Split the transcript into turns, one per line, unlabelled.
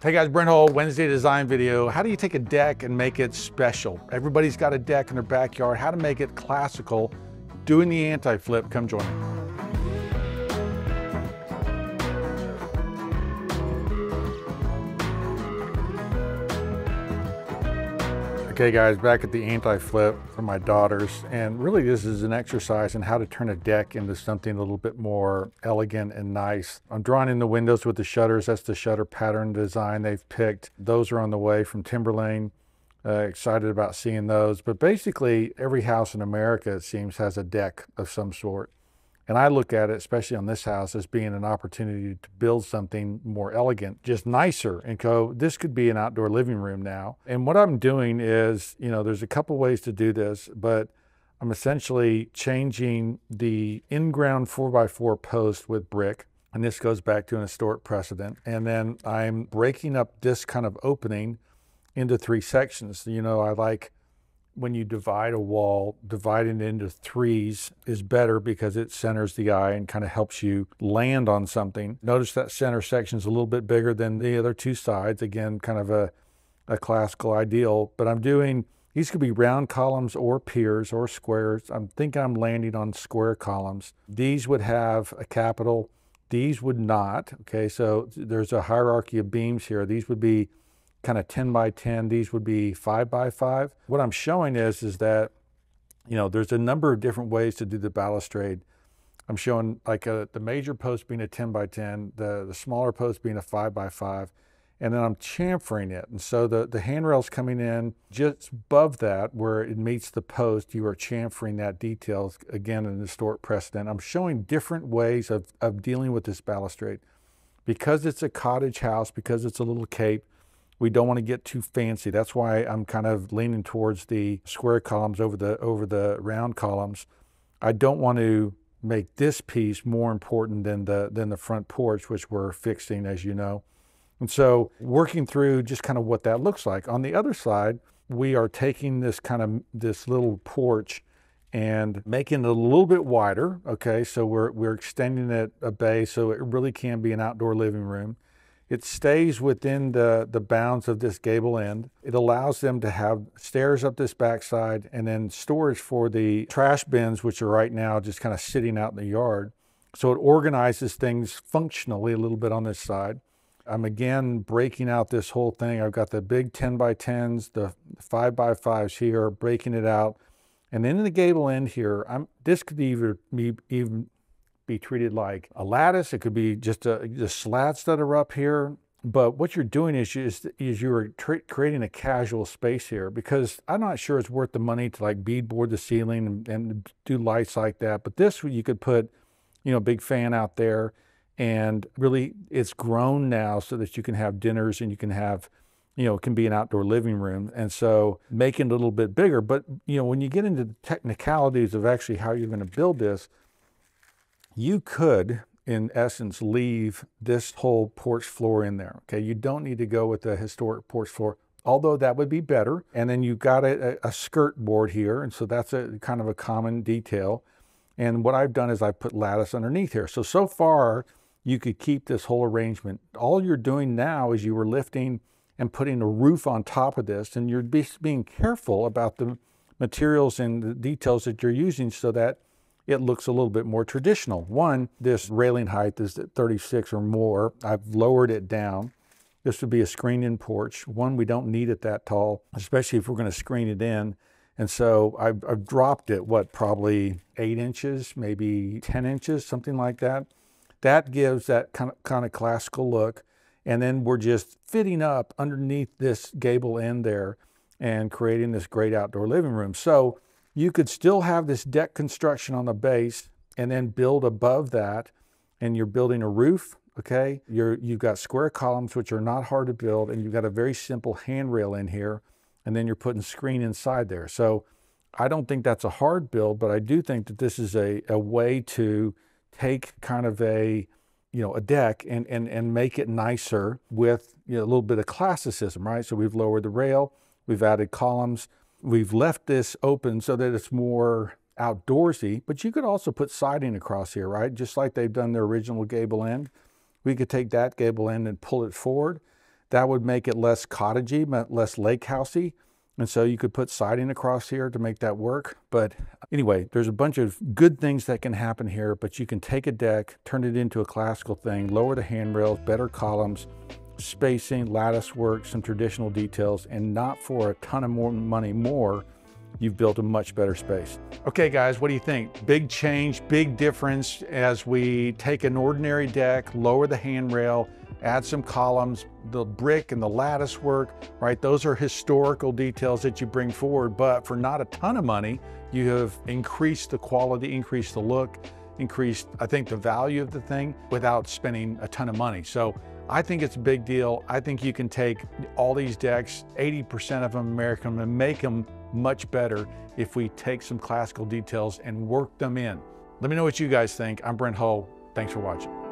Hey guys, Brent Hull, Wednesday design video. How do you take a deck and make it special? Everybody's got a deck in their backyard. How to make it classical, doing the anti-flip. Come join me. Okay guys, back at the anti-flip for my daughters, and really this is an exercise in how to turn a deck into something a little bit more elegant and nice. I'm drawing in the windows with the shutters. That's the shutter pattern design they've picked. Those are on the way from Timberlane. Excited about seeing those. But basically every house in America, it seems, has a deck of some sort. And I look at it, especially on this house, as being an opportunity to build something more elegant, just nicer. And go, this could be an outdoor living room now. And what I'm doing is, there's a couple ways to do this, but I'm essentially changing the in-ground 4x4 post with brick. And this goes back to an historic precedent. And then I'm breaking up this kind of opening into 3 sections. I like, when you divide a wall, dividing it into 3s is better because it centers the eye and kind of helps you land on something. Notice that center section is a little bit bigger than the other 2 sides. Again, kind of a classical ideal, but I'm doing, these could be round columns or piers or squares. I'm thinking I'm landing on square columns. These would have a capital, these would not. Okay, so there's a hierarchy of beams here. These would be kind of 10 by 10, these would be 5 by 5. What I'm showing is that, there's a number of different ways to do the balustrade. I'm showing like the major post being a 10 by 10, the smaller post being a 5 by 5, and then I'm chamfering it. And so the handrail's coming in just above that where it meets the post. You are chamfering that detail, again, an historic precedent. I'm showing different ways of dealing with this balustrade. Because it's a cottage house, because it's a little cape, we don't want to get too fancy. That's why I'm kind of leaning towards the square columns over the round columns. I don't want to make this piece more important than the front porch, which we're fixing, as you know. And so working through just kind of what that looks like. On the other side, we are taking this little porch and making it a little bit wider. Okay, so we're extending it a bay so it really can be an outdoor living room. It stays within the bounds of this gable end. It allows them to have stairs up this backside and then storage for the trash bins, which are right now just kind of sitting out in the yard. So it organizes things functionally a little bit on this side. I'm again breaking out this whole thing. I've got the big 10 by 10s, the 5 by 5s here, breaking it out. And then in the gable end here, this could even be treated like a lattice. It could be just the slats that are up here. But what you're doing is you're creating a casual space here, because I'm not sure it's worth the money to like beadboard the ceiling and do lights like that. But this, you could put, a big fan out there, and really it's grown now so that you can have dinners and you can have, it can be an outdoor living room. And so making it a little bit bigger. But, when you get into the technicalities of actually how you're going to build this, you could, in essence, leave this whole porch floor in there. Okay, you don't need to go with the historic porch floor, although that would be better. And then you've got a skirt board here, and so that's a kind of a common detail. And what I've done is I put lattice underneath here. So far, you could keep this whole arrangement. All you're doing now is you were lifting and putting a roof on top of this, and you're being careful about the materials and the details that you're using so that it looks a little bit more traditional. One, this railing height is at 36 or more. I've lowered it down. This would be a screened-in porch. One, we don't need it that tall, especially if we're going to screen it in. And so I've dropped it, probably 8 inches, maybe 10 inches, something like that. That gives that kind of classical look. And then we're just fitting up underneath this gable end there and creating this great outdoor living room. So you could still have this deck construction on the base and then build above that, and you're building a roof, okay? You've got square columns, which are not hard to build, and you've got a very simple handrail in here, and then you're putting screen inside there. So I don't think that's a hard build, but I do think that this is a way to take kind of a deck and make it nicer with a little bit of classicism, right? So we've lowered the rail, we've added columns, we've left this open so that it's more outdoorsy, but you could also put siding across here, right? Just like they've done their original gable end. We could take that gable end and pull it forward. That would make it less cottagey, less lake housey. And so you could put siding across here to make that work. But anyway, there's a bunch of good things that can happen here, but you can take a deck, turn it into a classical thing, lower the handrails, better columns, spacing, lattice work, some traditional details, and not for a ton of more money more, you've built a much better space. Okay guys, what do you think? Big change, big difference as we take an ordinary deck, lower the handrail, add some columns, the brick and the lattice work, right? Those are historical details that you bring forward, but for not a ton of money, you have increased the quality, increased the look, increased, I think, the value of the thing without spending a ton of money. So I think it's a big deal. I think you can take all these decks, 80% of them American, and make them much better if we take some classical details and work them in. Let me know what you guys think. I'm Brent Hull. Thanks for watching.